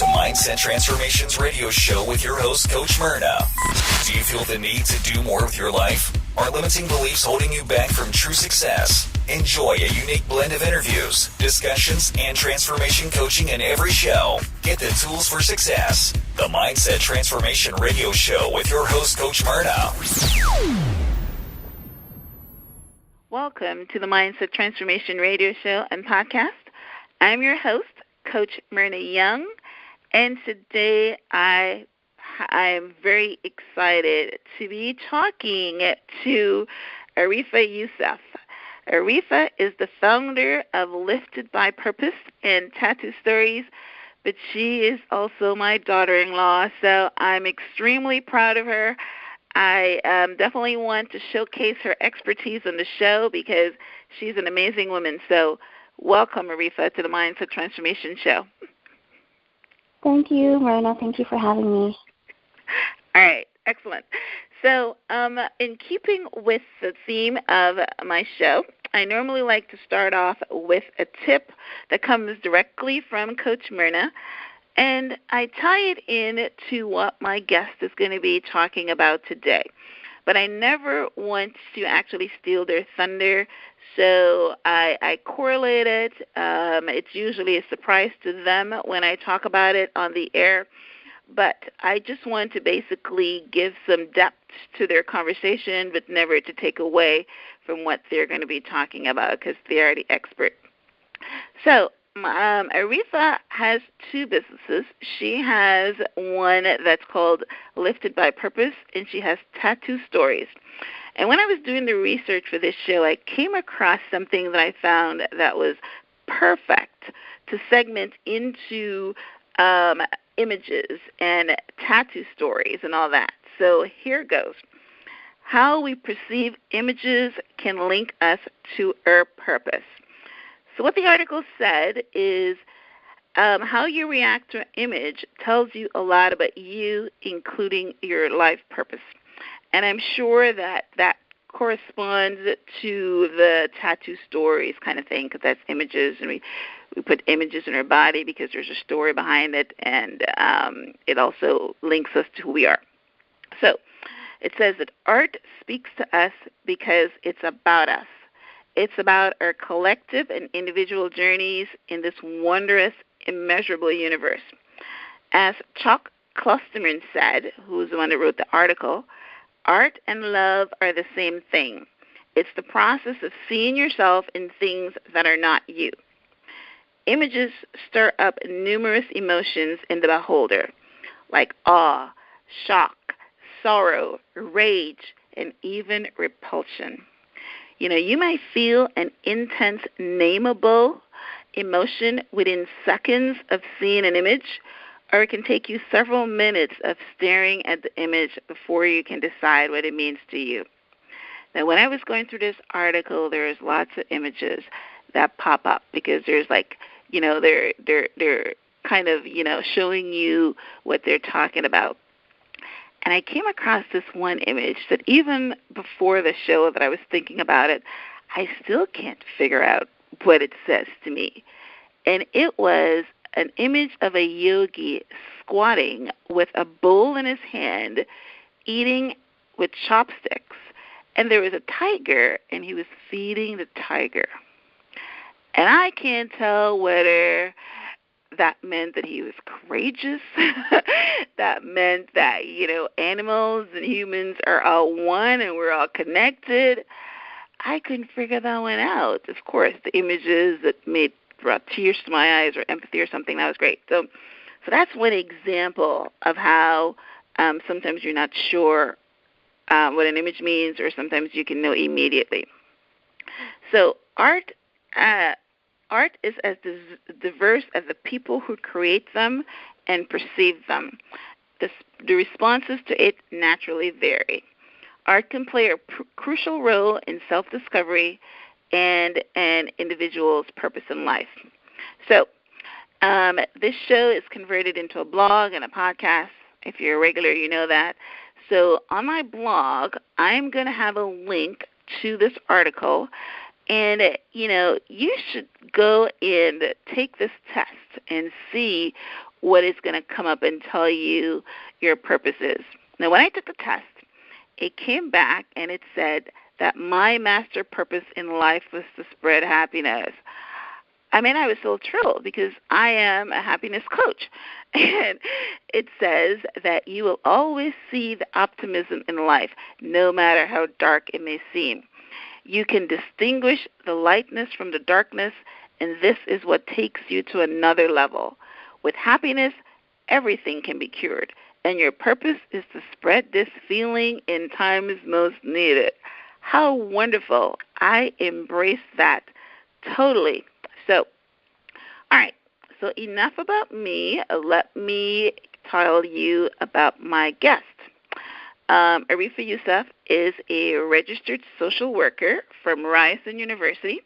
to Mindset Transformations Radio Show with your host, Coach Myrna. Do you feel the need to do more with your life? Are limiting beliefs holding you back from true success? Enjoy a unique blend of interviews, discussions, and transformation coaching in every show. Get the tools for success. The Mindset Transformation Radio Show with your host, Coach Myrna. Welcome to the Mindset Transformation Radio Show and Podcast. I'm your host, Coach Myrna Young, and today I am very excited to be talking to Arifah Yusuf. Arifah is the founder of Lifted by Purpose and Tattoo Stories, but she is also my daughter-in-law, so I'm extremely proud of her. I definitely want to showcase her expertise on the show because she's an amazing woman. So welcome, Arifah, to the Mindset Transformation Show. Thank you, Myrna. Thank you for having me. All right, excellent. So in keeping with the theme of my show, I normally like to start off with a tip that comes directly from Coach Myrna, and I tie it in to what my guest is going to be talking about today. But I never want to actually steal their thunder, so I correlate it. It's usually a surprise to them when I talk about it on the air, but I just want to basically give some depth to their conversation, but never to take away from what they're going to be talking about because they are the expert. So Arifah has two businesses. She has one that's called Lifted by Purpose, and she has Tattoo Stories. And when I was doing the research for this show, I came across something that I found that was perfect to segment into images and tattoo stories and all that. So here goes. How we perceive images can link us to our purpose. So what the article said is how you react to an image tells you a lot about you, including your life purpose. And I'm sure that corresponds to the tattoo stories kind of thing, because that's images, and we put images in our body because there's a story behind it, and it also links us to who we are. So it says that art speaks to us because it's about us. It's about our collective and individual journeys in this wondrous, immeasurable universe. As Chuck Klosterman said, who's the one that wrote the article, art and love are the same thing. It's the process of seeing yourself in things that are not you. Images stir up numerous emotions in the beholder, like awe, shock, sorrow, rage, and even repulsion. You know, you might feel an intense, nameable emotion within seconds of seeing an image, or it can take you several minutes of staring at the image before you can decide what it means to you. Now, when I was going through this article, there's lots of images that pop up because there's like, you know, they're kind of, you know, showing you what they're talking about. And I came across this one image that even before the show that I was thinking about it, I still can't figure out what it says to me. And it was an image of a yogi squatting with a bowl in his hand, eating with chopsticks. And there was a tiger, and he was feeding the tiger. And I can't tell whether that meant that he was courageous. That meant that, you know, animals and humans are all one and we're all connected. I couldn't figure that one out. Of course, the images that brought tears to my eyes or empathy or something, that was great. So that's one example of how sometimes you're not sure what an image means, or sometimes you can know immediately. So art is as diverse as the people who create them and perceive them. The responses to it naturally vary. Art can play a crucial role in self-discovery and an individual's purpose in life. So this show is converted into a blog and a podcast. If you're a regular, you know that. So on my blog, I'm going to have a link to this article. And, you know, you should go and take this test and see what is going to come up and tell you your purpose is. Now, when I took the test, it came back and it said that my master purpose in life was to spread happiness. I mean, I was so thrilled because I am a happiness coach. And it says that you will always see the optimism in life, no matter how dark it may seem. You can distinguish the lightness from the darkness, and this is what takes you to another level. With happiness, everything can be cured, and your purpose is to spread this feeling in times most needed. How wonderful. I embrace that totally. So, all right, so enough about me. Let me tell you about my guest. Arifah Yusuf is a registered social worker from Ryerson University.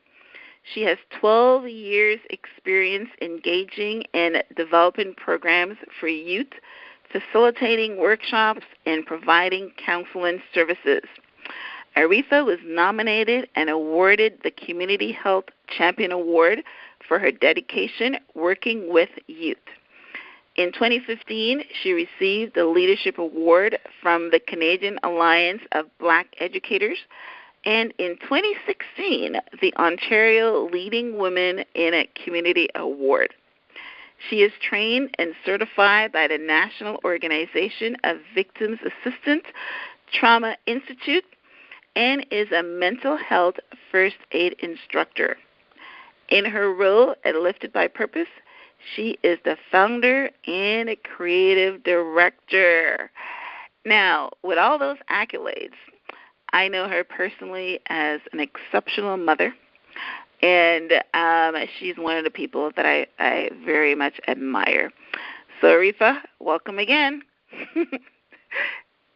She has 12 years' experience engaging in developing programs for youth, facilitating workshops, and providing counseling services. Arifah was nominated and awarded the Community Health Champion Award for her dedication working with youth. In 2015, she received the Leadership Award from the Canadian Alliance of Black Educators, and in 2016, the Ontario Leading Women in a Community Award. She is trained and certified by the National Organization of Victims Assistance Trauma Institute and is a mental health first aid instructor. In her role at Lifted by Purpose, she is the founder and a creative director. Now, with all those accolades, I know her personally as an exceptional mother, and she's one of the people that I very much admire. So, Arifah, welcome again.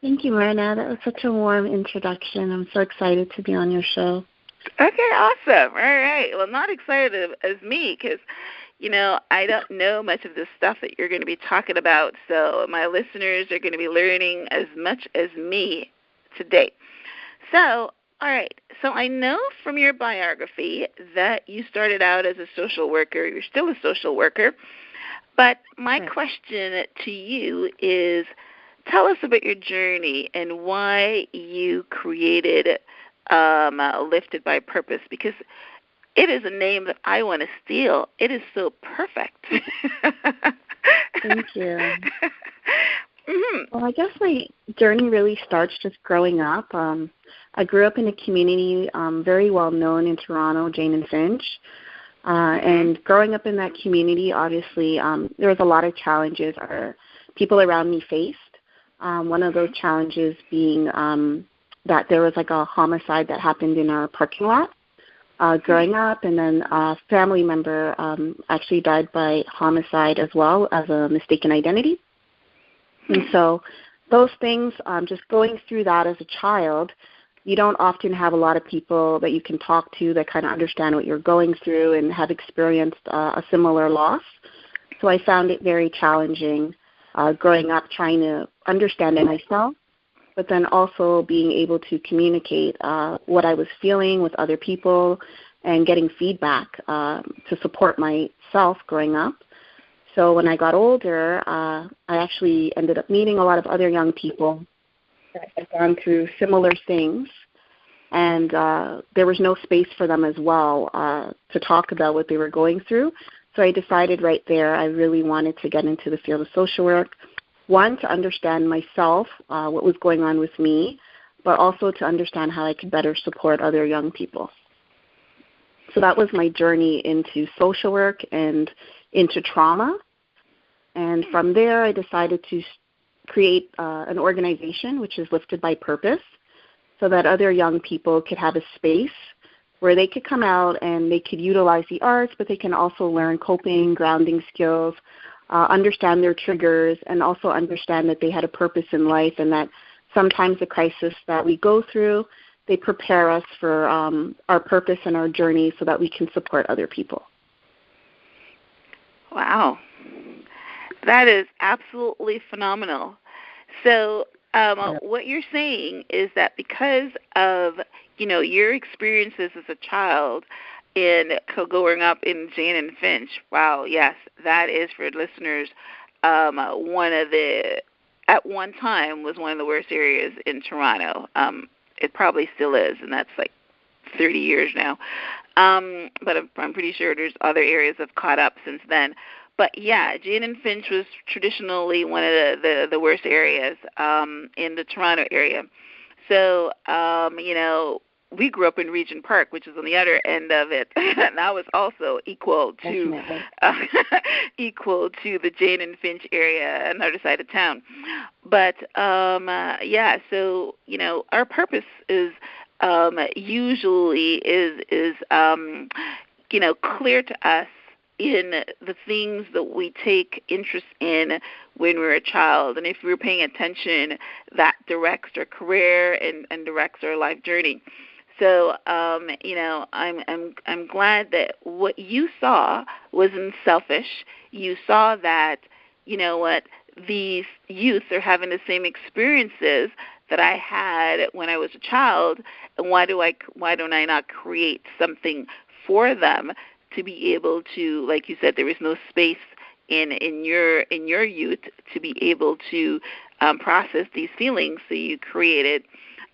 Thank you, Marina. That was such a warm introduction. I'm so excited to be on your show. Okay, awesome. All right. Well, not excited as me because, I don't know much of the stuff that you're going to be talking about, so my listeners are going to be learning as much as me today. So, all right. So I know from your biography that you started out as a social worker. You're still a social worker. But my question to you is, tell us about your journey and why you created Lifted by Purpose, because it is a name that I want to steal. It is so perfect. Thank you. Mm-hmm. Well, I guess my journey really starts just growing up. I grew up in a community very well known in Toronto, Jane and Finch. And growing up in that community, obviously, there was a lot of challenges people around me faced. One of those challenges being that there was like a homicide that happened in our parking lot growing up, and then a family member actually died by homicide as well as a mistaken identity. And so those things, just going through that as a child, you don't often have a lot of people that you can talk to that kind of understand what you're going through and have experienced a similar loss. So I found it very challenging growing up, trying to understand it myself, but then also being able to communicate what I was feeling with other people and getting feedback to support myself growing up. So when I got older, I actually ended up meeting a lot of other young people that had gone through similar things, and there was no space for them as well to talk about what they were going through. So I decided right there I really wanted to get into the field of social work, one, to understand myself, what was going on with me, but also to understand how I could better support other young people. So that was my journey into social work and into trauma. And from there, I decided to create an organization, which is Lifted by Purpose, so that other young people could have a space where they could come out and they could utilize the arts, but they can also learn coping, grounding skills, understand their triggers, and also understand that they had a purpose in life and that sometimes the crisis that we go through, they prepare us for our purpose and our journey so that we can support other people. Wow. That is absolutely phenomenal. So what you're saying is that because of, your experiences as a child in growing up in Jane and Finch, wow, yes, that is for listeners at one time was one of the worst areas in Toronto. It probably still is, and that's like 30 years now. But I'm pretty sure there's other areas have caught up since then. But yeah, Jane and Finch was traditionally one of the worst areas in the Toronto area. So, we grew up in Regent Park, which is on the other end of it, and that was also equal to the Jane and Finch area, another side of town. But so our purpose is usually is clear to us in the things that we take interest in when we're a child. And if we're paying attention, that directs our career and directs our life journey. So, I'm glad that what you saw wasn't selfish. You saw that, these youth are having the same experiences that I had when I was a child, and why don't I not create something for them to be able to, like you said, there was no space in your youth to be able to process these feelings, so you created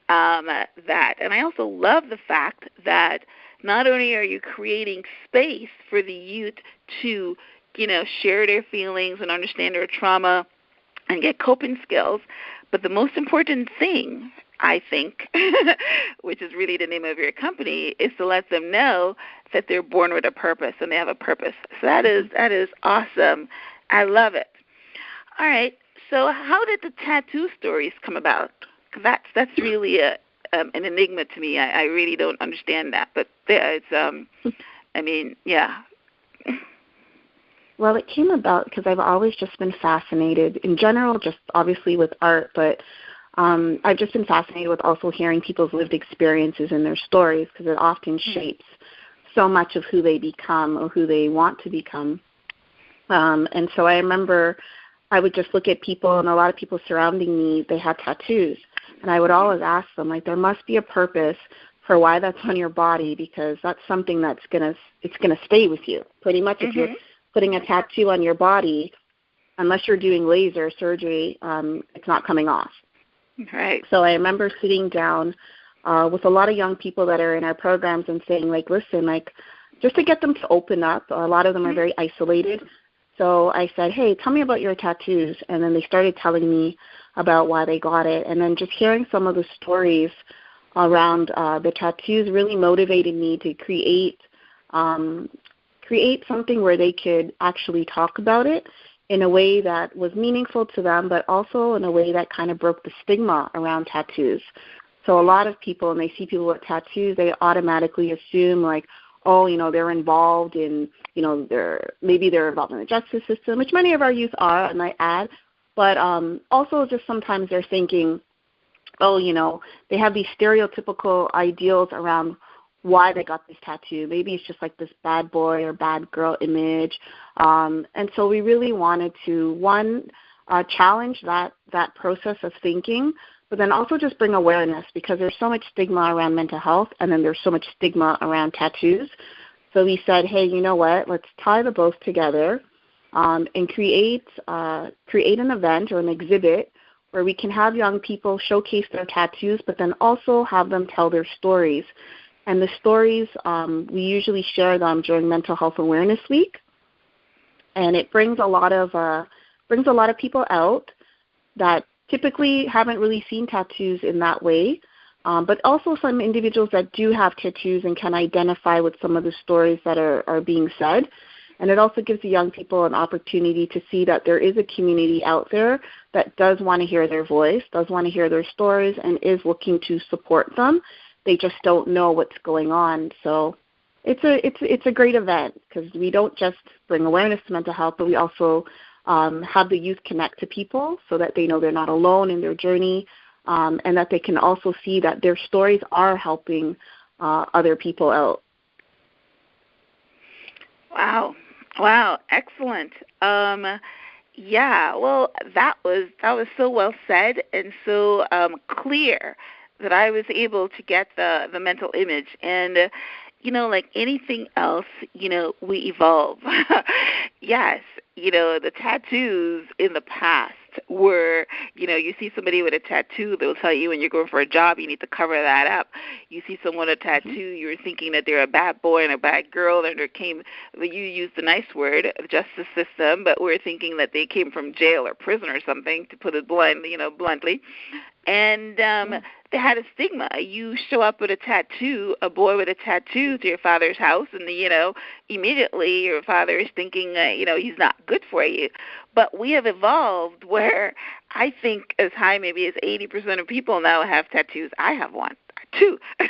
that. And I also love the fact that not only are you creating space for the youth to, share their feelings and understand their trauma and get coping skills, but the most important thing, I think, which is really the name of your company, is to let them know that they're born with a purpose and they have a purpose. So that is awesome. I love it. All right. So how did the tattoo stories come about? That's really an enigma to me. I really don't understand that. But it's, yeah. Well, it came about because I've always just been fascinated, in general, just obviously with art, but I've just been fascinated with also hearing people's lived experiences and their stories, because it often shapes so much of who they become or who they want to become. And so I remember I would just look at people, and a lot of people surrounding me, they had tattoos. And I would always ask them, like, there must be a purpose for why that's on your body, because that's something that's gonna stay with you. Pretty much if you're putting a tattoo on your body, unless you're doing laser surgery, it's not coming off. Right. So I remember sitting down with a lot of young people that are in our programs and saying, like, listen, like, just to get them to open up. A lot of them are very isolated. So I said, hey, tell me about your tattoos. And then they started telling me about why they got it. And then just hearing some of the stories around the tattoos really motivated me to create something where they could actually talk about it in a way that was meaningful to them, but also in a way that kind of broke the stigma around tattoos. So a lot of people, when they see people with tattoos, they automatically assume, like, oh, they're involved in, they're involved in the justice system, which many of our youth are, I might add. But also just sometimes they're thinking, oh, they have these stereotypical ideals around why they got this tattoo. Maybe it's just like this bad boy or bad girl image. And so we really wanted to, one, challenge that process of thinking, but then also just bring awareness, because there's so much stigma around mental health, and then there's so much stigma around tattoos. So we said, hey, you know what, let's tie the both together and create an event or an exhibit where we can have young people showcase their tattoos, but then also have them tell their stories. And the stories, we usually share them during Mental Health Awareness Week, and it brings a lot of people out that typically haven't really seen tattoos in that way, but also some individuals that do have tattoos and can identify with some of the stories that are being said. And it also gives the young people an opportunity to see that there is a community out there that does want to hear their voice, does want to hear their stories, and is looking to support them. They just don't know what's going on. So it's a great event, because we don't just bring awareness to mental health, but we also have the youth connect to people so that they know they're not alone in their journey, and that they can also see that their stories are helping other people out. Wow, excellent. Yeah, well, that was so well said and so clear that I was able to get the mental image. And like anything else, we evolve. yes, the tattoos in the past were, you see somebody with a tattoo, they'll tell you when you're going for a job, you need to cover that up. You see someone with a tattoo, you're thinking that they're a bad boy and a bad girl, and you used the nice word, justice system, but we're thinking that they came from jail or prison or something, to put it bluntly. And they had a stigma. You show up with a tattoo, a boy with a tattoo, to your father's house, and immediately your father is thinking, he's not good for you. But we have evolved where I think as high maybe as 80% of people now have tattoos. I have one, two. I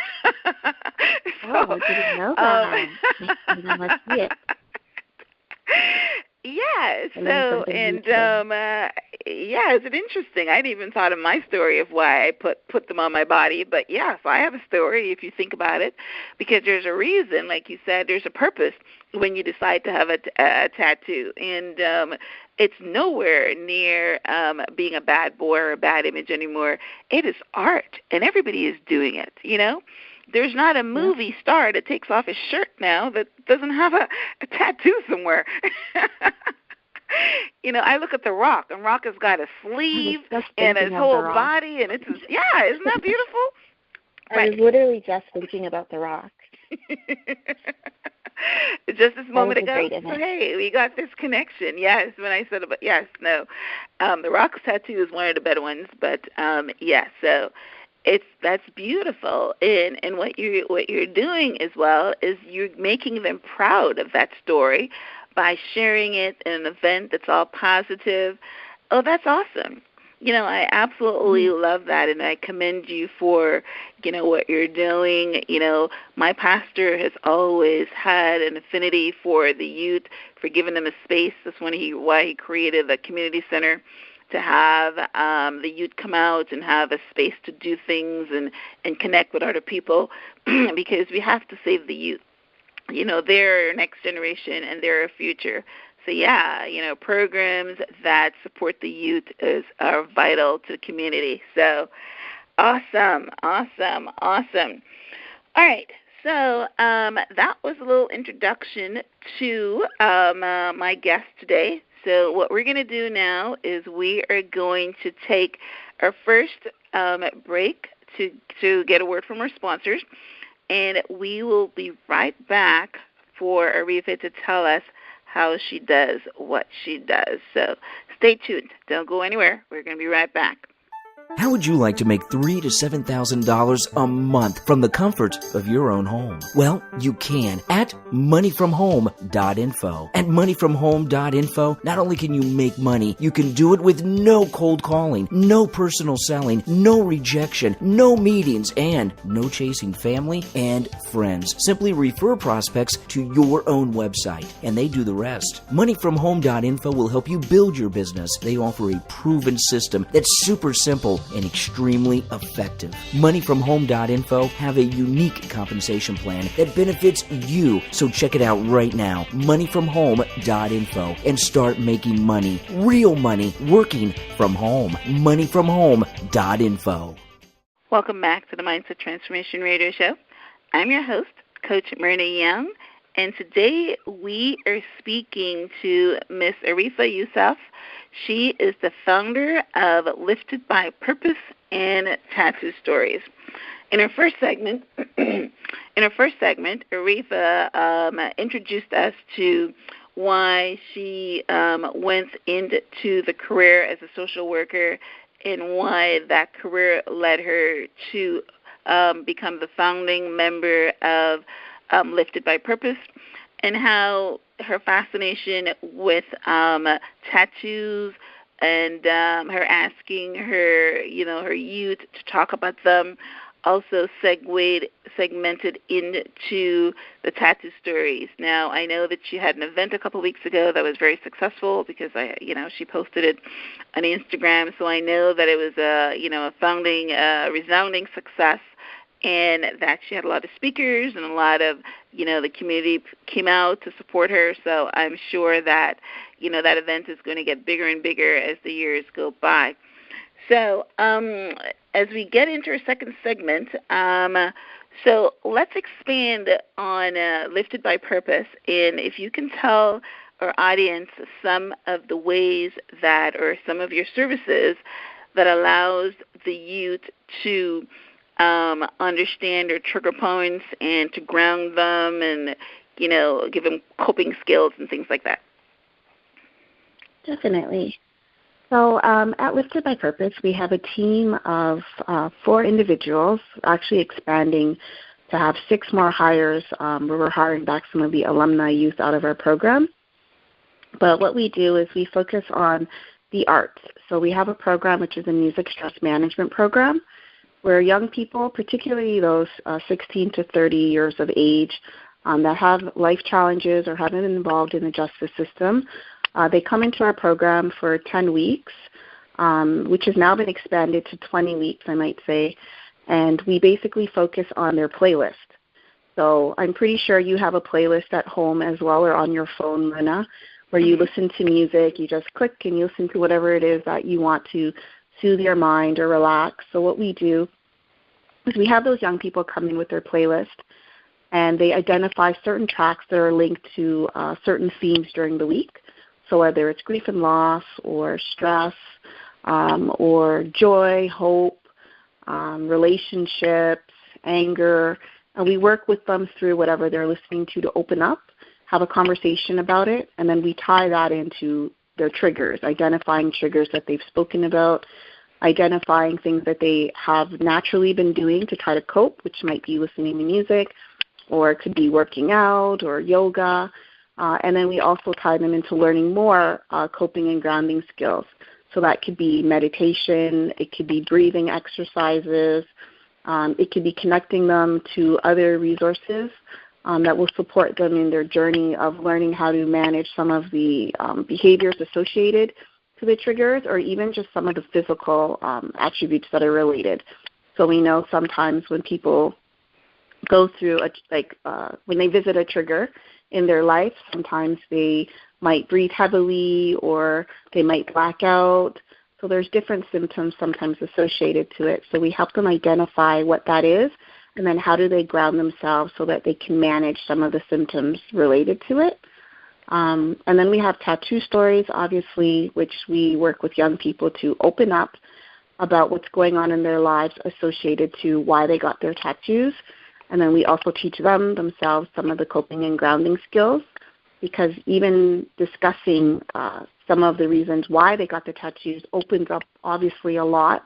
didn't know that. Let's see it. Yeah, so, is it interesting? I hadn't even thought of my story of why I put them on my body, but yeah, so I have a story if you think about it, because there's a reason, like you said, there's a purpose when you decide to have a tattoo, and it's nowhere near being a bad boy or a bad image anymore. It is art, and everybody is doing it, There's not a movie star that takes off his shirt now that doesn't have a tattoo somewhere. I look at The Rock, and Rock has got a sleeve and his whole body, and isn't that beautiful? I was literally just thinking about The Rock. Just this moment ago. So, hey, we got this connection. Yes, when I said about The Rock's tattoo is one of the better ones, but so that's beautiful, and what you're doing as well is you're making them proud of that story by sharing it in an event that's all positive. Oh, that's awesome. I absolutely love that, and I commend you for, what you're doing. My pastor has always had an affinity for the youth, for giving them a space. That's why he created the community center, to have the youth come out and have a space to do things and connect with other people, because we have to save the youth. They're our next generation and they're our future. So, programs that support the youth are vital to the community. So, awesome. All right. So that was a little introduction to my guest today. So what we're going to do now is we are going to take our first break to get a word from our sponsors, and we will be right back for Arifah to tell us how she does what she does. So stay tuned. Don't go anywhere. We're going to be right back. How would you like to make $3,000 to $7,000 a month from the comfort of your own home? Well, you can at moneyfromhome.info. At moneyfromhome.info, not only can you make money, you can do it with no cold calling, no personal selling, no rejection, no meetings, and no chasing family and friends. Simply refer prospects to your own website, and they do the rest. Moneyfromhome.info will help you build your business. They offer a proven system that's super simple and extremely effective. Moneyfromhome.info have a unique compensation plan that benefits you. So check it out right now, moneyfromhome.info, and start making money, real money, working from home. Moneyfromhome.info. Welcome back to the Mindset Transformation Radio Show. I'm your host, Coach Myrna Young, and today we are speaking to Ms Arifah Yusuf. She is the founder of Lifted by Purpose and Tattoo Stories. In her first segment, Arifah introduced us to why she went into the career as a social worker and why that career led her to become the founding member of Lifted by Purpose, and how her fascination with tattoos and her asking her youth to talk about them also segmented into the tattoo stories. Now, I know that she had an event a couple of weeks ago that was very successful because she posted it on Instagram, so I know that it was a founding resounding success, and that she had a lot of speakers and a lot of, the community came out to support her. So I'm sure that, that event is going to get bigger and bigger as the years go by. So as we get into our second segment, so let's expand on Lifted by Purpose. And if you can tell our audience some of the ways that, or some of your services that allows the youth to understand their trigger points and to ground them and, give them coping skills and things like that? Definitely. So at Lifted by Purpose, we have a team of 4 individuals, actually expanding to have 6 more hires where we're hiring back some of the alumni youth out of our program. But what we do is we focus on the arts. So we have a program which is a music stress management program where young people, particularly those 16 to 30 years of age that have life challenges or haven't been involved in the justice system, they come into our program for 10 weeks, which has now been expanded to 20 weeks, I might say, and we basically focus on their playlist. So I'm pretty sure you have a playlist at home as well or on your phone, Luna, where you listen to music. You just click and you listen to whatever it is that you want to soothe your mind or relax. So what we do is we have those young people come in with their playlist, and they identify certain tracks that are linked to certain themes during the week. So whether it's grief and loss or stress or joy, hope, relationships, anger, and we work with them through whatever they're listening to open up, have a conversation about it, and then we tie that into their triggers, identifying triggers that they've spoken about, identifying things that they have naturally been doing to try to cope, which might be listening to music, or it could be working out or yoga. And then we also tie them into learning more coping and grounding skills. So that could be meditation, it could be breathing exercises, it could be connecting them to other resources that will support them in their journey of learning how to manage some of the behaviors associated to the triggers, or even just some of the physical attributes that are related. So we know sometimes when people go through, when they visit a trigger in their life, sometimes they might breathe heavily or they might black out. So there's different symptoms sometimes associated to it. So we help them identify what that is, and then how do they ground themselves so that they can manage some of the symptoms related to it. And then we have tattoo stories, obviously, which we work with young people to open up about what's going on in their lives associated to why they got their tattoos. And then we also teach them themselves some of the coping and grounding skills, because even discussing some of the reasons why they got the tattoos opens up obviously a lot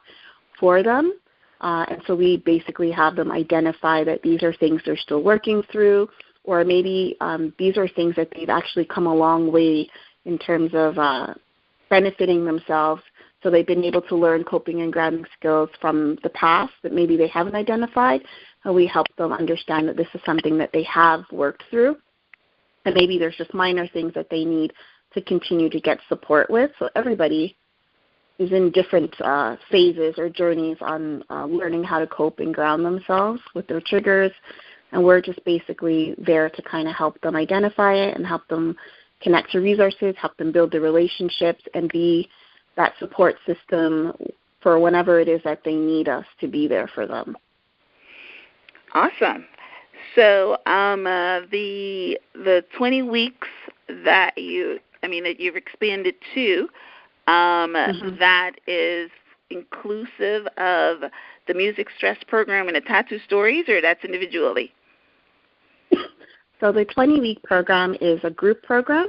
for them. And so we basically have them identify that these are things they're still working through, or maybe these are things that they've actually come a long way in terms of benefiting themselves. So they've been able to learn coping and grounding skills from the past that maybe they haven't identified. And we help them understand that this is something that they have worked through. And maybe there's just minor things that they need to continue to get support with. So everybody is in different phases or journeys on learning how to cope and ground themselves with their triggers. And we're just basically there to kind of help them identify it and help them connect to resources, help them build the relationships, and be that support system for whenever it is that they need us to be there for them. Awesome. So the 20 weeks that you've expanded to, that is inclusive of the music stress program and the tattoo stories, or that's individually? So the 20-week program is a group program.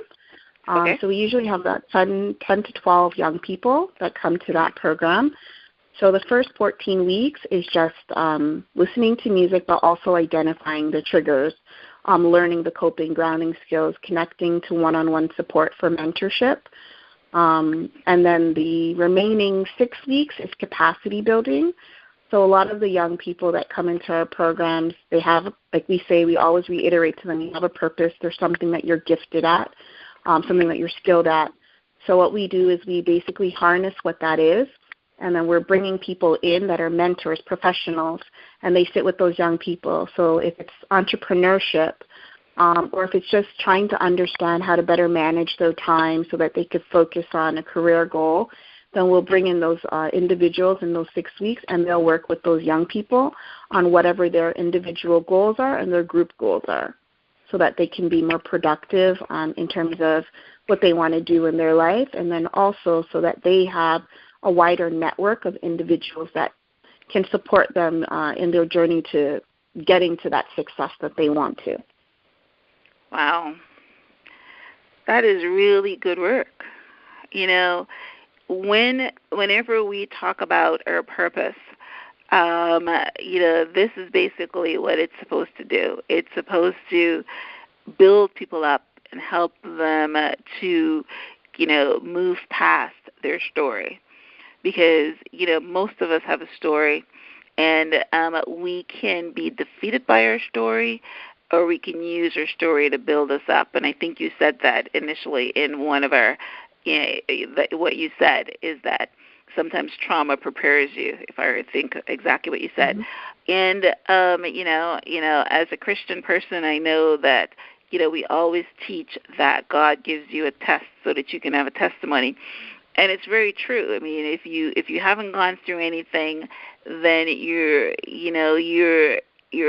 Okay. So we usually have about 10 to 12 young people that come to that program. So the first 14 weeks is just listening to music, but also identifying the triggers, learning the coping, grounding skills, connecting to one-on-one support for mentorship. And then the remaining 6 weeks is capacity building. So a lot of the young people that come into our programs, they have, like we say, we always reiterate to them, you have a purpose. There's something that you're gifted at, something that you're skilled at. So what we do is we basically harness what that is, and then we're bringing people in that are mentors, professionals, and they sit with those young people. So if it's entrepreneurship, or if it's just trying to understand how to better manage their time so that they could focus on a career goal, then we'll bring in those individuals in those 6 weeks, and they'll work with those young people on whatever their individual goals are and their group goals are. so that they can be more productive in terms of what they want to do in their life, and then also so that they have a wider network of individuals that can support them in their journey to getting to that success that they want to. Wow. That is really good work. You know, whenever we talk about our purpose, you know, this is basically what it's supposed to do. It's supposed to build people up and help them to, you know, move past their story. Because, you know, most of us have a story, and we can be defeated by our story, or we can use our story to build us up. And I think you said that initially in one of our, you know, what you said is that sometimes trauma prepares you, if I think exactly what you said. Mm-hmm. And, you know, as a Christian person, I know that, you know, we always teach that God gives you a test so that you can have a testimony. And it's very true. I mean, if you haven't gone through anything, then you're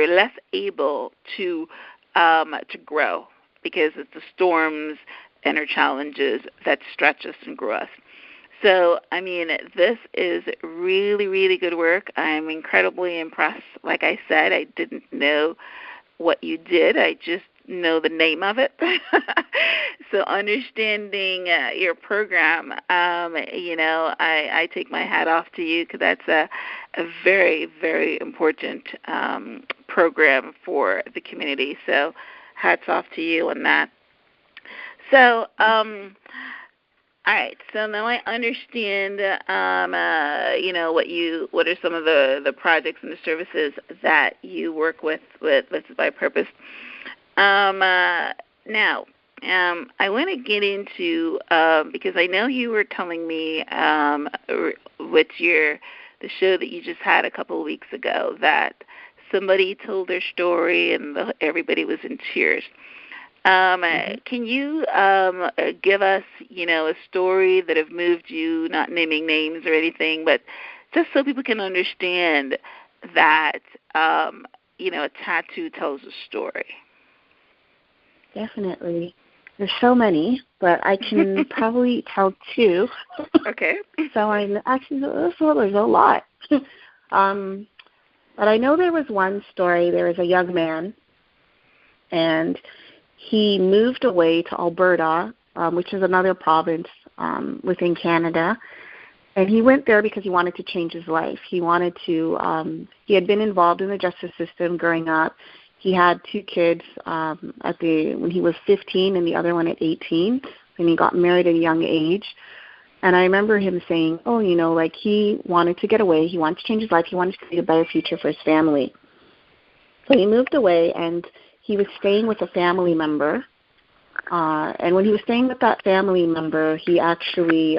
less able to grow, because it's the storms and our challenges that stretch us and grow us. So, I mean, this is really, really good work. I'm incredibly impressed. Like I said, I didn't know what you did. I just know the name of it. So understanding your program, you know, I take my hat off to you, because that's a very, very important program for the community. So hats off to you on that. So, all right. So now I understand, you know, what are some of the projects and the services that you work with Listed by Purpose. Now, I want to get into, because I know you were telling me with the show that you just had a couple of weeks ago, that somebody told their story and everybody was in tears. Can you give us, you know, a story that have moved you, not naming names or anything, but just so people can understand that, you know, a tattoo tells a story? Definitely. There's so many, but I can probably tell two. Okay. So there's a lot. But I know there was one story. There was a young man, and he moved away to Alberta, which is another province within Canada. And he went there because he wanted to change his life. He wanted to, he had been involved in the justice system growing up. He had two kids when he was 15 and the other one at 18. And he got married at a young age. And I remember him saying, oh, you know, like he wanted to get away. He wanted to change his life. He wanted to create a better future for his family. So he moved away, and he was staying with a family member. And when he was staying with that family member, he actually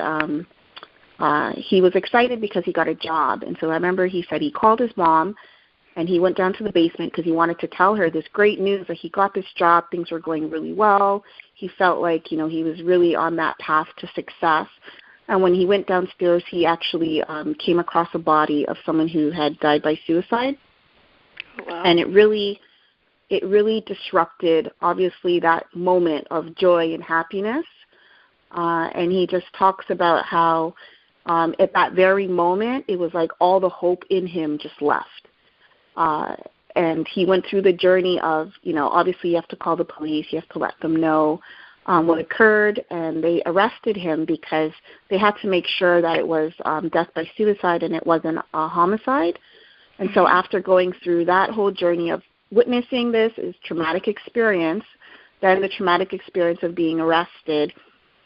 he was excited because he got a job. And so I remember he said he called his mom, and he went down to the basement because he wanted to tell her this great news that he got this job. Things were going really well. He felt like, you know, he was really on that path to success. And when he went downstairs, he actually came across a body of someone who had died by suicide. Wow. And it really disrupted, obviously, that moment of joy and happiness. And he just talks about how at that very moment, it was like all the hope in him just left. And he went through the journey of, you know, obviously you have to call the police, you have to let them know what occurred, and they arrested him because they had to make sure that it was death by suicide and it wasn't a homicide. And so after going through that whole journey of witnessing this traumatic experience, then the traumatic experience of being arrested,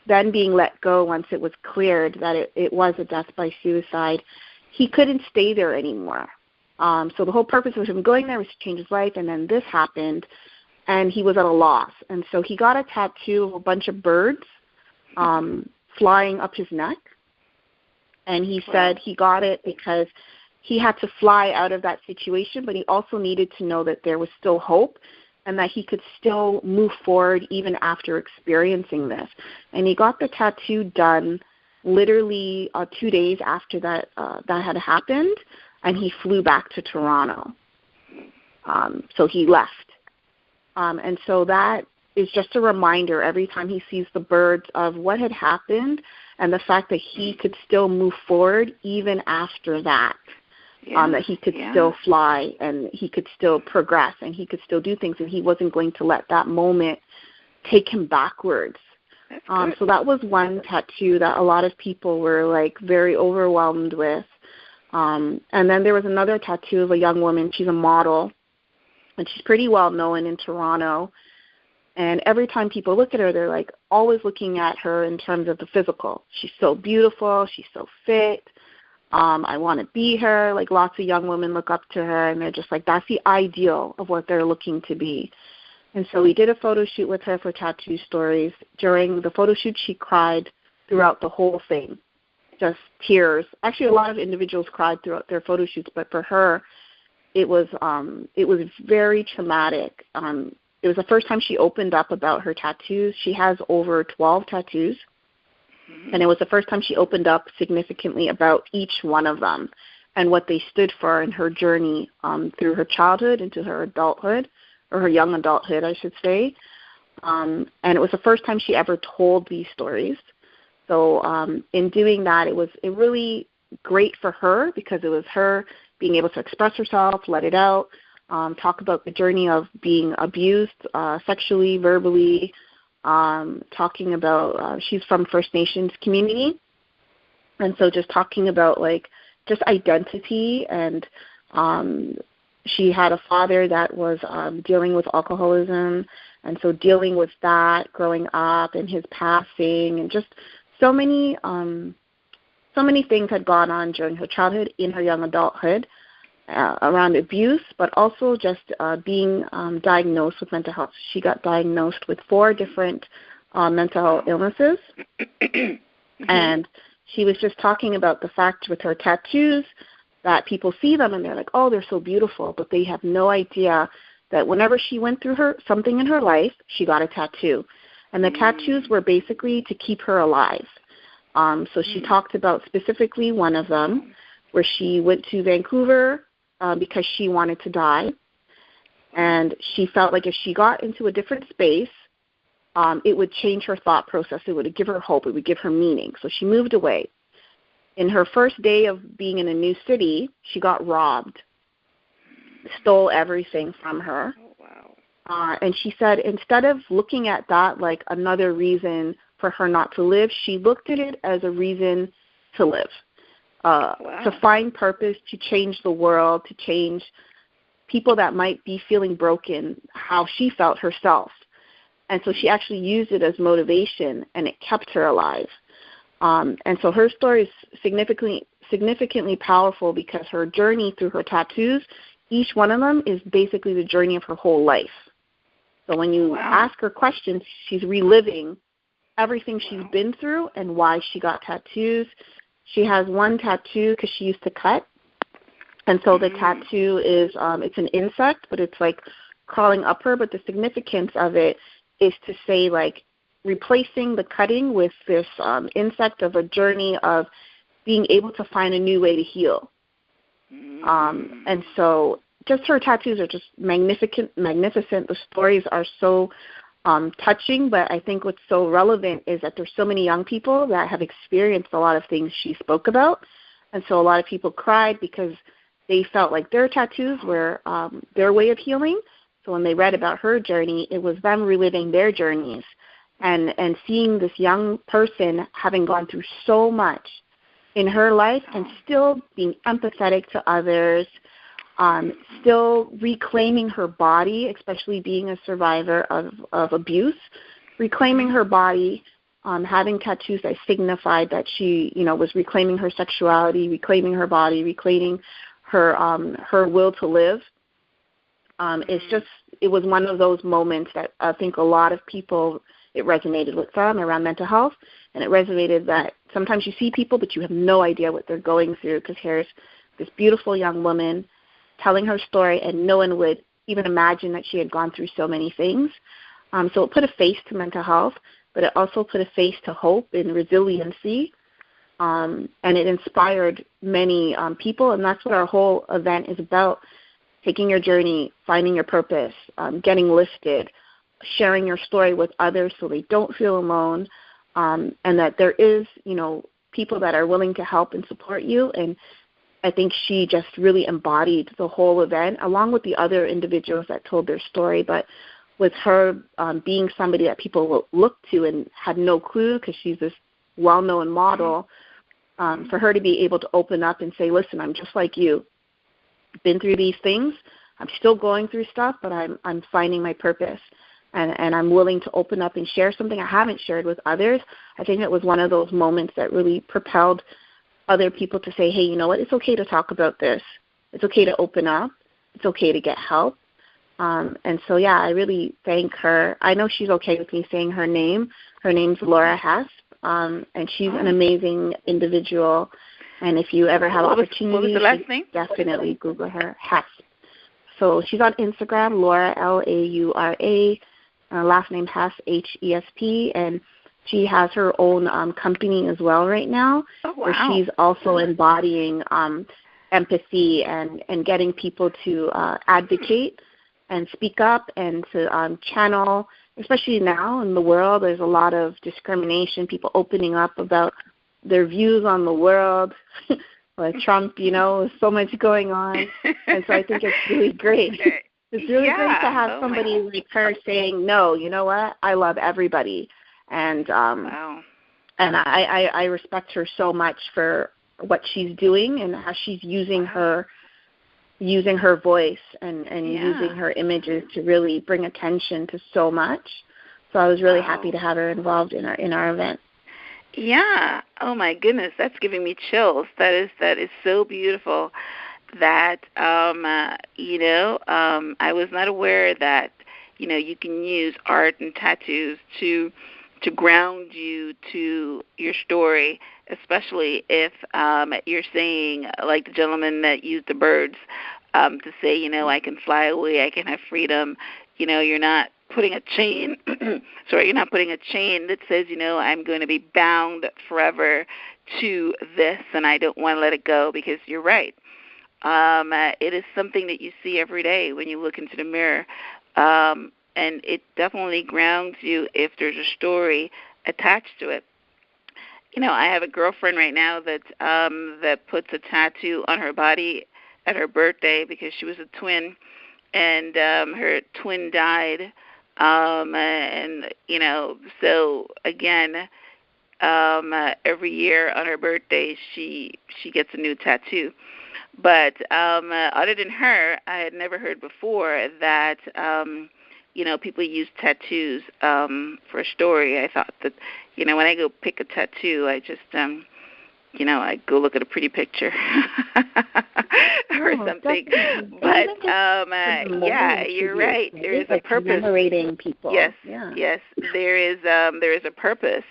then being let go once it was cleared that it was a death by suicide, he couldn't stay there anymore. So the whole purpose of him going there was to change his life, and then this happened, and he was at a loss. And so he got a tattoo of a bunch of birds flying up his neck, and he said he got it because he had to fly out of that situation, but he also needed to know that there was still hope and that he could still move forward even after experiencing this. And he got the tattoo done literally 2 days after that had happened, and he flew back to Toronto. So he left. And so that is just a reminder every time he sees the birds of what had happened and the fact that he could still move forward even after that. That he could still fly and he could still progress and he could still do things, and he wasn't going to let that moment take him backwards. So that was one tattoo that a lot of people were like very overwhelmed with. And then there was another tattoo of a young woman. She's a model, and she's pretty well known in Toronto. And every time people look at her, they're like always looking at her in terms of the physical. She's so beautiful. She's so fit. I want to be her. Like lots of young women look up to her, and they're just like, that's the ideal of what they're looking to be. And so we did a photo shoot with her for Tattoo Stories. During the photo shoot, she cried throughout the whole thing, just tears. Actually, a lot of individuals cried throughout their photo shoots, but for her, it was very traumatic. It was the first time she opened up about her tattoos. She has over 12 tattoos. And it was the first time she opened up significantly about each one of them and what they stood for in her journey through her childhood into her adulthood, or her young adulthood, I should say. And it was the first time she ever told these stories. So in doing that, it was really great for her because it was her being able to express herself, let it out, talk about the journey of being abused sexually, verbally, talking about she's from First Nations community, and so just talking about like just identity, and she had a father that was dealing with alcoholism, and so dealing with that growing up and his passing, and just so many things had gone on during her childhood, in her young adulthood, around abuse, but also just being diagnosed with mental health. She got diagnosed with 4 different mental health illnesses, and she was just talking about the fact with her tattoos that people see them and they're like, oh, they're so beautiful, but they have no idea that whenever she went through something in her life, she got a tattoo. And the tattoos were basically to keep her alive. So she talked about specifically one of them where she went to Vancouver because she wanted to die, and she felt like if she got into a different space, it would change her thought process. It would give her hope. It would give her meaning. So she moved away. In her first day of being in a new city, she got robbed, stole everything from her. Oh, wow. And she said instead of looking at that like another reason for her not to live, she looked at it as a reason to live. To find purpose, to change the world, to change people that might be feeling broken, how she felt herself. And so she actually used it as motivation, and it kept her alive. And so her story is significantly powerful because her journey through her tattoos, each one of them is basically the journey of her whole life. So when you ask her questions, she's reliving everything she's been through and why she got tattoos. She has one tattoo because she used to cut, and so the tattoo is it's an insect, but it's like crawling up her. But the significance of it is to say like replacing the cutting with this insect of a journey of being able to find a new way to heal. And so just her tattoos are just magnificent. The stories are so touching, but I think what's so relevant is that there's so many young people that have experienced a lot of things she spoke about, and so a lot of people cried because they felt like their tattoos were their way of healing. So when they read about her journey, it was them reliving their journeys and seeing this young person having gone through so much in her life and still being empathetic to others, still reclaiming her body, especially being a survivor of abuse, reclaiming her body, having tattoos that signified that she, was reclaiming her sexuality, reclaiming her body, reclaiming her will to live. It was one of those moments that I think a lot of people, it resonated with them around mental health, and it resonated that sometimes you see people, but you have no idea what they're going through, because here's this beautiful young woman telling her story, and no one would even imagine that she had gone through so many things. So it put a face to mental health, but it also put a face to hope and resiliency, and it inspired many people, and that's what our whole event is about, taking your journey, finding your purpose, getting listed, sharing your story with others so they don't feel alone, and that there is, people that are willing to help and support you. And I think she just really embodied the whole event, along with the other individuals that told their story. But with her being somebody that people will look to and had no clue, because she's this well-known model, for her to be able to open up and say, listen, I'm just like you. I've been through these things. I'm still going through stuff, but I'm finding my purpose. And I'm willing to open up and share something I haven't shared with others. I think it was one of those moments that really propelled other people to say, hey, you know what, it's okay to talk about this. It's okay to open up. It's okay to get help. And so, yeah, I really thank her. I know she's okay with me saying her name. Her name's Laura Hess, and she's an amazing individual. And if you ever have opportunity, what was the last name? Definitely Google her, Hess. So she's on Instagram, Laura, Laura. Last name Hess, Hesp, and she has her own company as well right now, where she's also embodying empathy and getting people to advocate and speak up and to channel, especially now in the world, there's a lot of discrimination, people opening up about their views on the world. With Trump, there's so much going on, and so I think it's really great. It's really great to have somebody like her saying, no, you know what, I love everybody. And and I respect her so much for what she's doing and how she's using her voice and using her images to really bring attention to so much. So I was really happy to have her involved in our event. Yeah. Oh my goodness, that's giving me chills. That is so beautiful. That I was not aware that you can use art and tattoos to ground you to your story, especially if you're saying, like the gentleman that used the birds, to say, I can fly away, I can have freedom. You're not putting a chain. You're not putting a chain that says, I'm going to be bound forever to this, and I don't want to let it go, because you're right. It is something that you see every day when you look into the mirror, and it definitely grounds you if there's a story attached to it. I have a girlfriend right now that puts a tattoo on her body at her birthday because she was a twin, and her twin died, and so again, every year on her birthday she gets a new tattoo. But other than her, I had never heard before that, people use tattoos for a story. I thought that, when I go pick a tattoo, I just, I go look at a pretty picture or something. But, you're right. There is a purpose. Commemorating people. Yes, yes. There is a purpose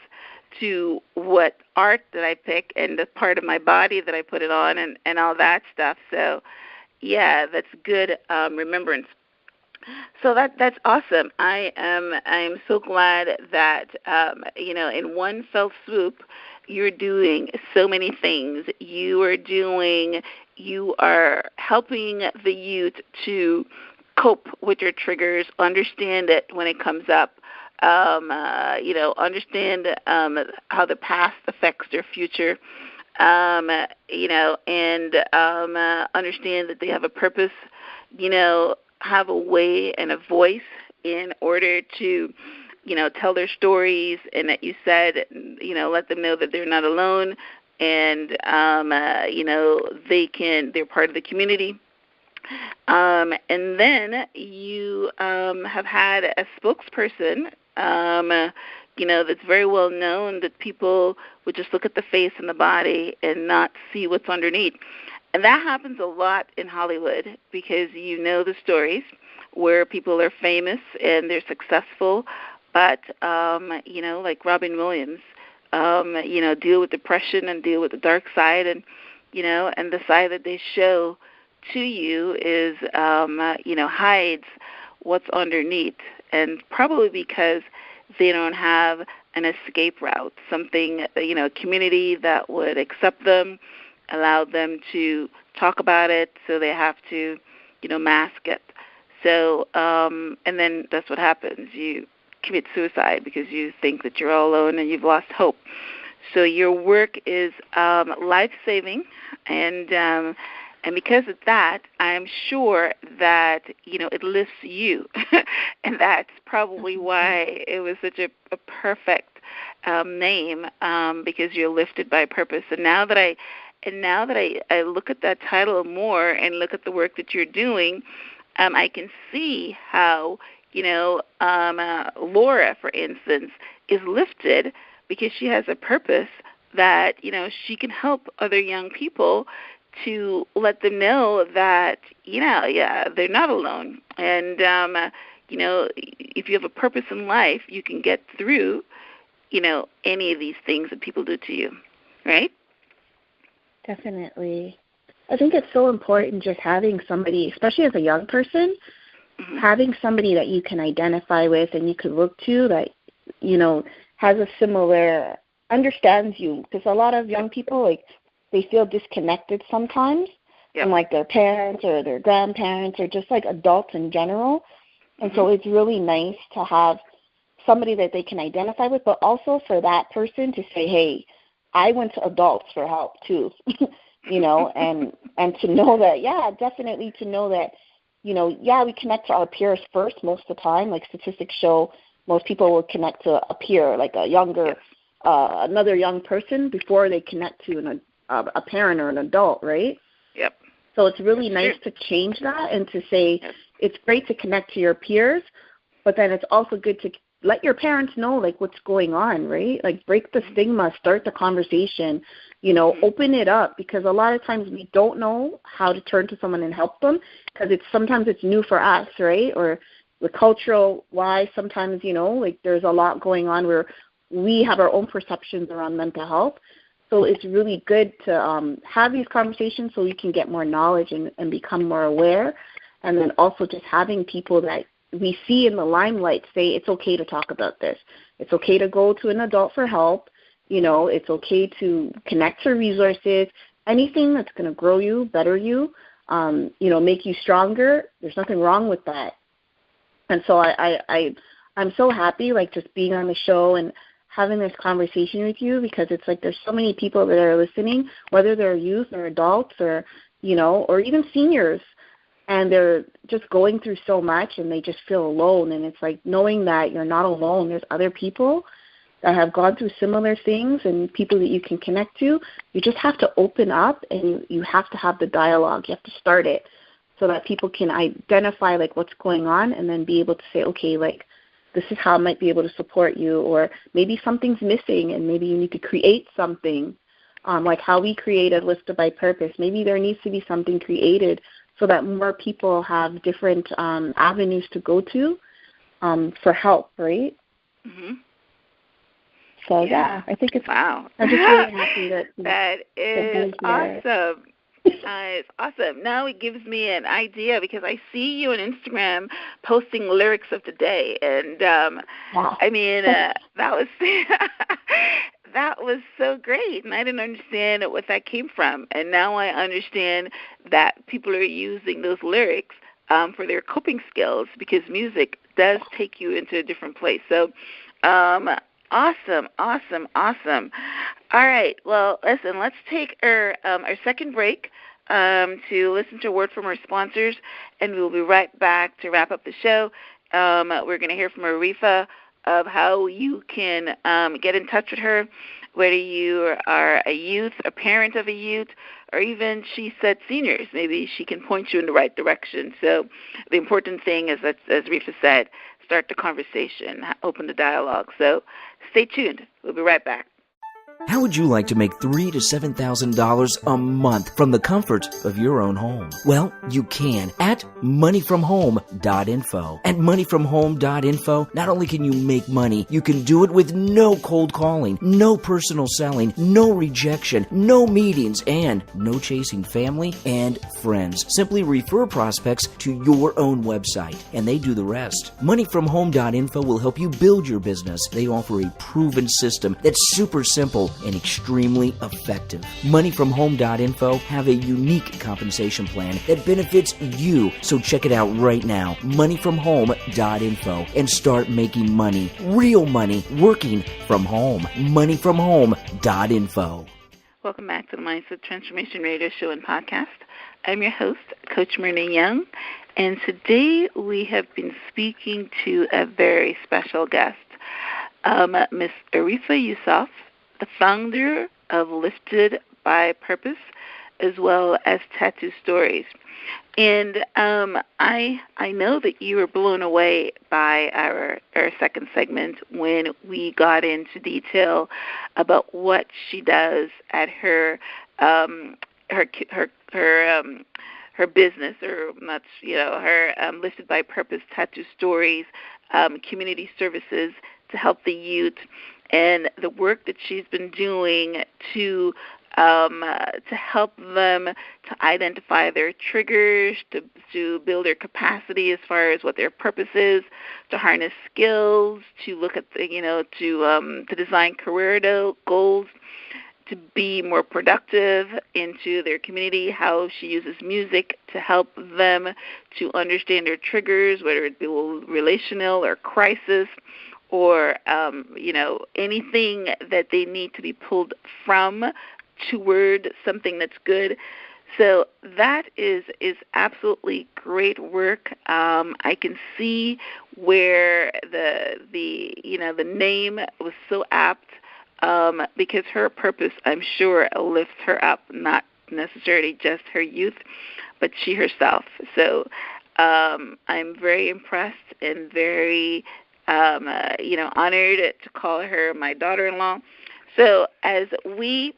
to what art that I pick and the part of my body that I put it on and all that stuff. So, yeah, that's good remembrance. So that's awesome. I'm so glad that in one fell swoop you're doing so many things. You are helping the youth to cope with your triggers, understand it when it comes up. Understand how the past affects their future, and understand that they have a purpose, have a way and a voice in order to, tell their stories, and that you said, let them know that they're not alone, and, they're part of the community. And then you have had a spokesperson, that's very well known, that people would just look at the face and the body and not see what's underneath. And that happens a lot in Hollywood because the stories where people are famous and they're successful, but, like Robin Williams, deal with depression and deal with the dark side, and, and the side that they show to you is, hides what's underneath, and probably because they don't have an escape route, something, a community that would accept them, allow them to talk about it, so they have to, mask it. So, and then that's what happens. You commit suicide because you think that you're all alone and you've lost hope. So your work is life-saving, and because of that, I'm sure that it lifts you, and that's probably why it was such a perfect name, because you're lifted by purpose. And now that I look at that title more and look at the work that you're doing, I can see how Laura, for instance, is lifted because she has a purpose that she can help other young people to let them know that they're not alone, and if you have a purpose in life, you can get through any of these things that people do to you, right? Definitely. I think it's so important just having somebody, especially as a young person, having somebody that you can identify with and you can look to that has a similar, understands you, because a lot of young people, they feel disconnected sometimes from their parents or their grandparents or just adults in general. And so it's really nice to have somebody that they can identify with, but also for that person to say, hey, I went to adults for help too, and to know that, definitely to know that, we connect to our peers first most of the time. Statistics show most people will connect to a peer, a younger, another young person before they connect to a parent or an adult, right? Yep. So it's really nice to change that and to say it's great to connect to your peers, but then it's also good to let your parents know, what's going on, right? Break the stigma, start the conversation, open it up, because a lot of times we don't know how to turn to someone and help them because sometimes it's new for us, right? Or the cultural wise, sometimes, there's a lot going on where we have our own perceptions around mental health. So it's really good to have these conversations so we can get more knowledge and become more aware. And then also just having people that we see in the limelight say it's okay to talk about this. It's okay to go to an adult for help. It's okay to connect to resources. Anything that's going to grow you, better you, make you stronger. There's nothing wrong with that. And so I'm so happy, just being on the show and having this conversation with you, because it's there's so many people that are listening, whether they're youth or adults or, or even seniors, and they're just going through so much and they just feel alone. And it's knowing that you're not alone. There's other people that have gone through similar things and people that you can connect to. You just have to open up, and you have to have the dialogue. You have to start it so that people can identify what's going on, and then be able to say, okay, this is how I might be able to support you, or maybe something's missing and maybe you need to create something, like how we created Lifted by Purpose. Maybe there needs to be something created so that more people have different avenues to go to for help, right? Mm-hmm. So, I think it's, wow. I'm just really happy that is awesome. It's awesome. Now it gives me an idea, because I see you on Instagram posting lyrics of the day, and that was that was so great, and I didn't understand what that came from, and now I understand that people are using those lyrics for their coping skills, because music does take you into a different place. So, awesome. All right. Well, listen, let's take our second break to listen to a word from our sponsors, and we'll be right back to wrap up the show. We're going to hear from Arifah of how you can get in touch with her, whether you are a youth, a parent of a youth, or even, she said, seniors. Maybe she can point you in the right direction. So the important thing is, that, as Arifah said, start the conversation, open the dialogue. So stay tuned. We'll be right back. How would you like to make $3,000 to $7,000 a month from the comfort of your own home? Well, you can at moneyfromhome.info. At moneyfromhome.info, not only can you make money, you can do it with no cold calling, no personal selling, no rejection, no meetings, and no chasing family and friends. Simply refer prospects to your own website, and they do the rest. Moneyfromhome.info will help you build your business. They offer a proven system that's super simple, and extremely effective. Moneyfromhome.info have a unique compensation plan that benefits you. So check it out right now, moneyfromhome.info, and start making money, real money, working from home. Moneyfromhome.info. Welcome back to the Mindset Transformation Radio Show and Podcast. I'm your host, Coach Myrna Young, and today we have been speaking to a very special guest, Ms Arifah Yusuf, the founder of Lifted by Purpose, as well as Tattoo Stories. And I know that you were blown away by our second segment when we got into detail about what she does at her business, or not, her Lifted by Purpose Tattoo Stories, community services to help the youth, and the work that she's been doing to help them to identify their triggers, to build their capacity as far as what their purpose is, to harness skills, to look at to design career goals, to be more productive into their community, how she uses music to help them to understand their triggers, whether it be relational or crisis, or anything that they need to be pulled from toward something that's good. So that is absolutely great work. I can see where the name was so apt, because her purpose, I'm sure, lifts her up, not necessarily just her youth, but she herself. So I'm very impressed and very honored to call her my daughter-in-law. So as we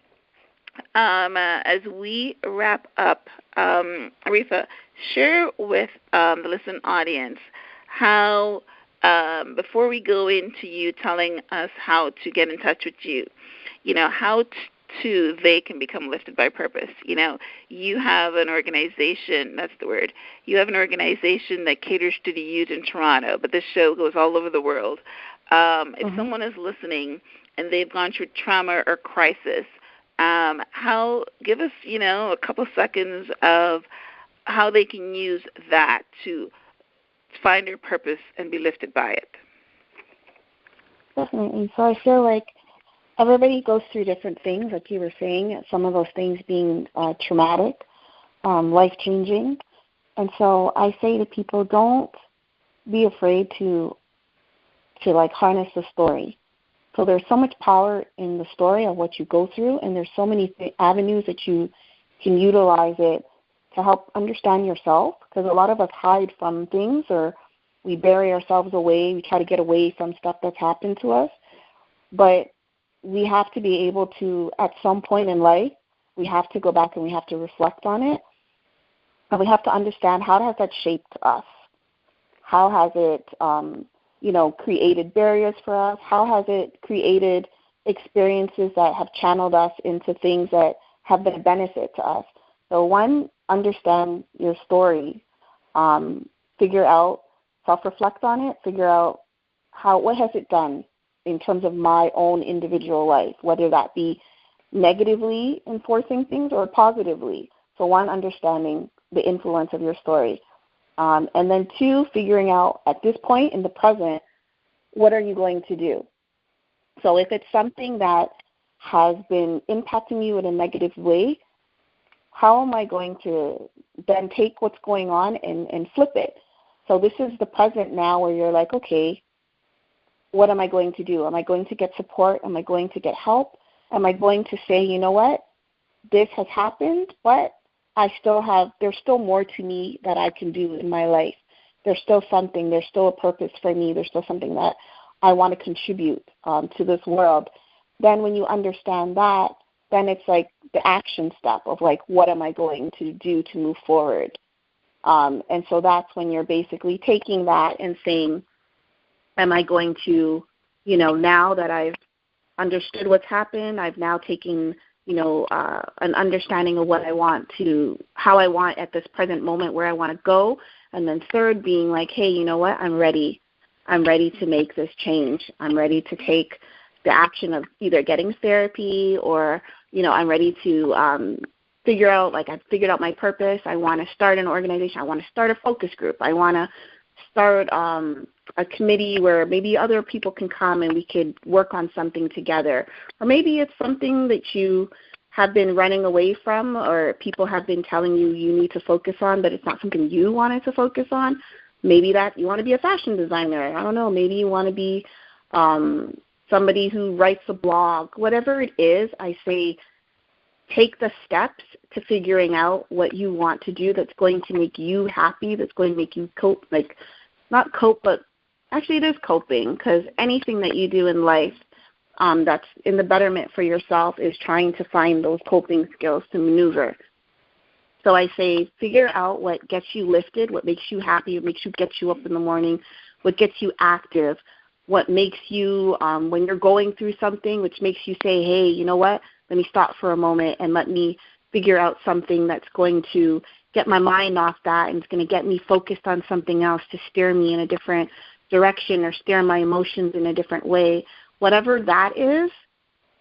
wrap up, Arifah, share with the listening audience how, before we go into you telling us how to get in touch with you, how they can become lifted by purpose. You have an organization, that's the word, you have an organization that caters to the youth in Toronto, but this show goes all over the world. If someone is listening and they've gone through trauma or crisis, give us, a couple seconds of how they can use that to find their purpose and be lifted by it. Definitely. So I feel like everybody goes through different things, like you were saying, some of those things being traumatic, life-changing. And so I say to people, don't be afraid to harness the story. So there's so much power in the story of what you go through, and there's so many avenues that you can utilize it to help understand yourself, because a lot of us hide from things, or we bury ourselves away. We try to get away from stuff that's happened to us. But we have to be able to, at some point in life, we have to go back and we have to reflect on it. And we have to understand, how has that shaped us? How has it, created barriers for us? How has it created experiences that have channeled us into things that have been a benefit to us? So one, understand your story. Figure out, self-reflect on it. Figure out what has it done in terms of my own individual life, whether that be negatively enforcing things or positively. So one, understanding the influence of your story. And then two, figuring out at this point in the present, what are you going to do? So if it's something that has been impacting you in a negative way, how am I going to then take what's going on and flip it? So this is the present now, where you're like, okay, what am I going to do? Am I going to get support? Am I going to get help? Am I going to say, you know what, this has happened, but there's still more to me that I can do in my life. There's still something, there's still a purpose for me, there's still something that I want to contribute to this world. Then when you understand that, then it's like the action step of like, what am I going to do to move forward? And so that's when you're basically taking that and saying, am I going to, now that I've understood what's happened, I've now taken, an understanding of how I want at this present moment, where I want to go. And then third, being like, hey, you know what, I'm ready to make this change. I'm ready to take the action of either getting therapy or, I'm ready to figure out, like I've figured out my purpose. I want to start an organization. I want to start a focus group. I want to start a committee where maybe other people can come and we could work on something together. Or maybe it's something that you have been running away from or people have been telling you need to focus on, but it's not something you wanted to focus on. Maybe that you want to be a fashion designer. I don't know. Maybe you want to be somebody who writes a blog. Whatever it is, I say take the steps to figuring out what you want to do that's going to make you happy, that's going to make you cope, like not cope, but actually it is coping, because anything that you do in life that's in the betterment for yourself is trying to find those coping skills to maneuver. So I say figure out what gets you lifted, what makes you happy, what gets you up in the morning, what gets you active, what makes you, when you're going through something, which makes you say, hey, you know what, let me stop for a moment and let me figure out something that's going to get my mind off that and it's going to get me focused on something else to steer me in a different direction or steer my emotions in a different way. Whatever that is,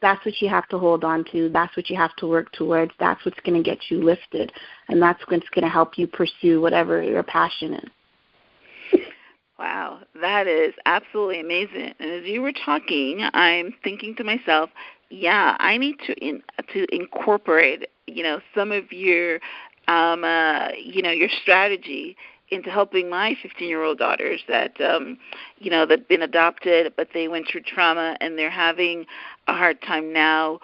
that's what you have to hold on to. That's what you have to work towards. That's what's going to get you lifted. And that's what's going to help you pursue whatever your passion is. Wow, that is absolutely amazing. And as you were talking, I'm thinking to myself, yeah, I need to incorporate, some of your, your strategy into helping my 15-year-old daughters that, that been adopted, but they went through trauma and they're having a hard time now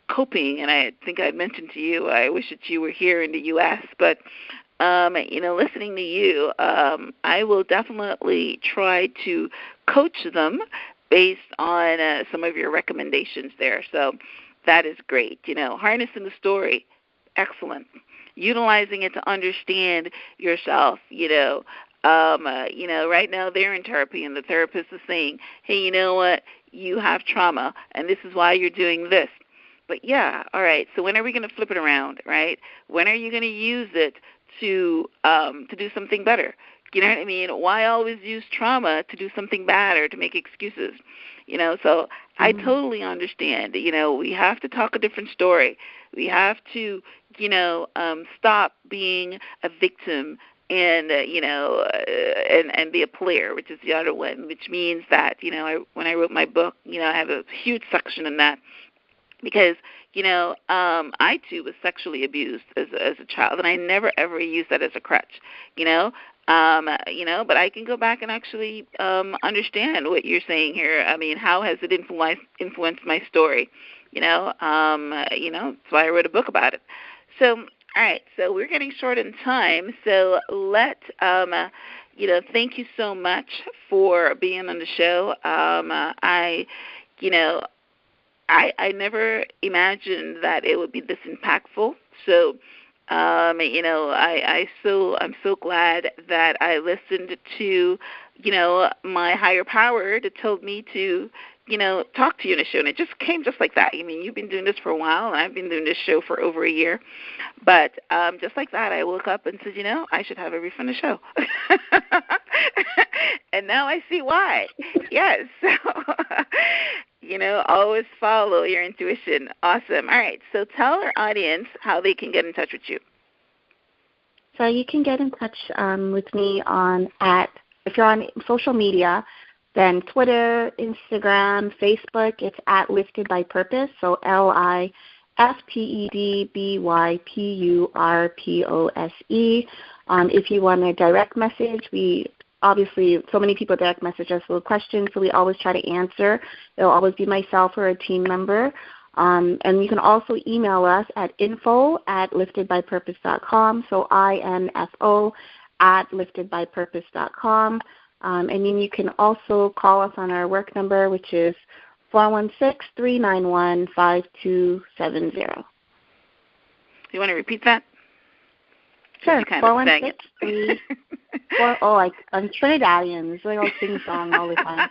coping. And I think I mentioned to you, I wish that you were here in the U.S., but listening to you, I will definitely try to coach them based on some of your recommendations there. So that is great. Harnessing the story, excellent. Utilizing it to understand yourself, right now they're in therapy and the therapist is saying, hey, you know what, you have trauma and this is why you're doing this. But yeah, all right, so when are we going to flip it around, right? When are you going to use it to do something better? You know what I mean? Why always use trauma to do something bad or to make excuses? So I totally understand. We have to talk a different story. We have to, stop being a victim and, and be a player, which is the other one, which means that, when I wrote my book, I have a huge section in that because, I, too, was sexually abused as a child, and I never, ever used that as a crutch, but I can go back and actually understand what you're saying here. I mean, how has it influenced my story? That's why I wrote a book about it. So, all right, so we're getting short in time, so thank you so much for being on the show. I never imagined that it would be this impactful. So, I'm so glad that I listened to, my higher power that told me to, talk to you in a show. And it just came just like that. I mean, you've been doing this for a while, and I've been doing this show for over a year. But just like that, I woke up and said, I should have Arifah on the show. And now I see why. Yes. So, always follow your intuition. Awesome. All right. So tell our audience how they can get in touch with you. So you can get in touch with me if you're on social media, then Twitter, Instagram, Facebook, it's at Lifted by Purpose. So LIFTEDBYPURPOSE. If you want a direct message, obviously, so many people direct message us with questions, so we always try to answer. It'll always be myself or a team member. And you can also email us at info@liftedbypurpose.com, so info@liftedbypurpose.com. And then you can also call us on our work number, which is 416-391-5270. You want to repeat that? Sure, 416-3. I'm Trinidadian. It's like I'll sing song all the time.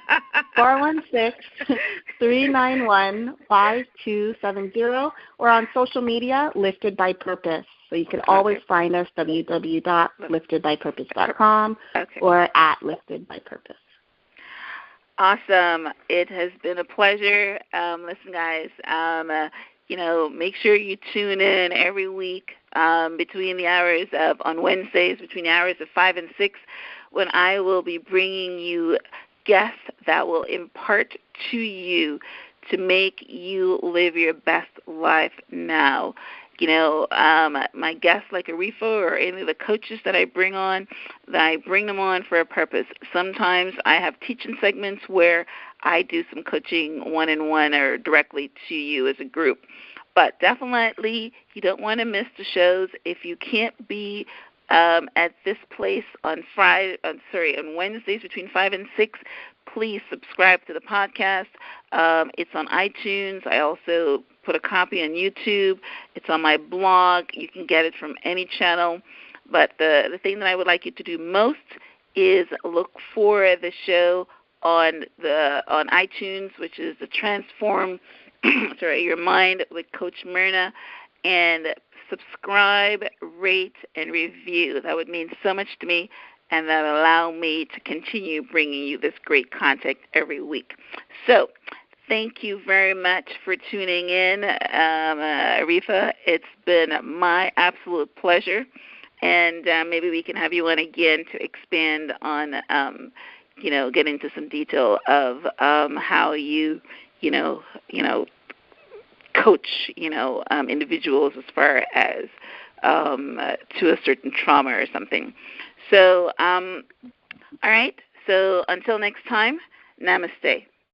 416-391-5270, or on social media, Lifted by Purpose. So you can always find us, www.liftedbypurpose.com or at Lifted by Purpose. Awesome. It has been a pleasure. Listen, guys, make sure you tune in every week between the hours of, on Wednesdays, between the hours of 5 and 6, when I will be bringing you guests that will impart to you to make you live your best life now. My guests like Arifah or any of the coaches that I bring them on for a purpose. Sometimes I have teaching segments where I do some coaching one-on-one or directly to you as a group. But definitely you don't want to miss the shows. If you can't be at this place on Wednesdays between 5 and 6, please subscribe to the podcast. It's on iTunes. I also put a copy on YouTube. It's on my blog. You can get it from any channel. But the thing that I would like you to do most is look for the show on iTunes, which is the Transform Your Mind with Coach Myrna, and subscribe, rate, and review. That would mean so much to me, and that will allow me to continue bringing you this great content every week. So thank you very much for tuning in, Arifah. It's been my absolute pleasure, and maybe we can have you on again to expand on, get into some detail of how you coach, individuals as far as to a certain trauma or something. So, all right. So until next time, namaste.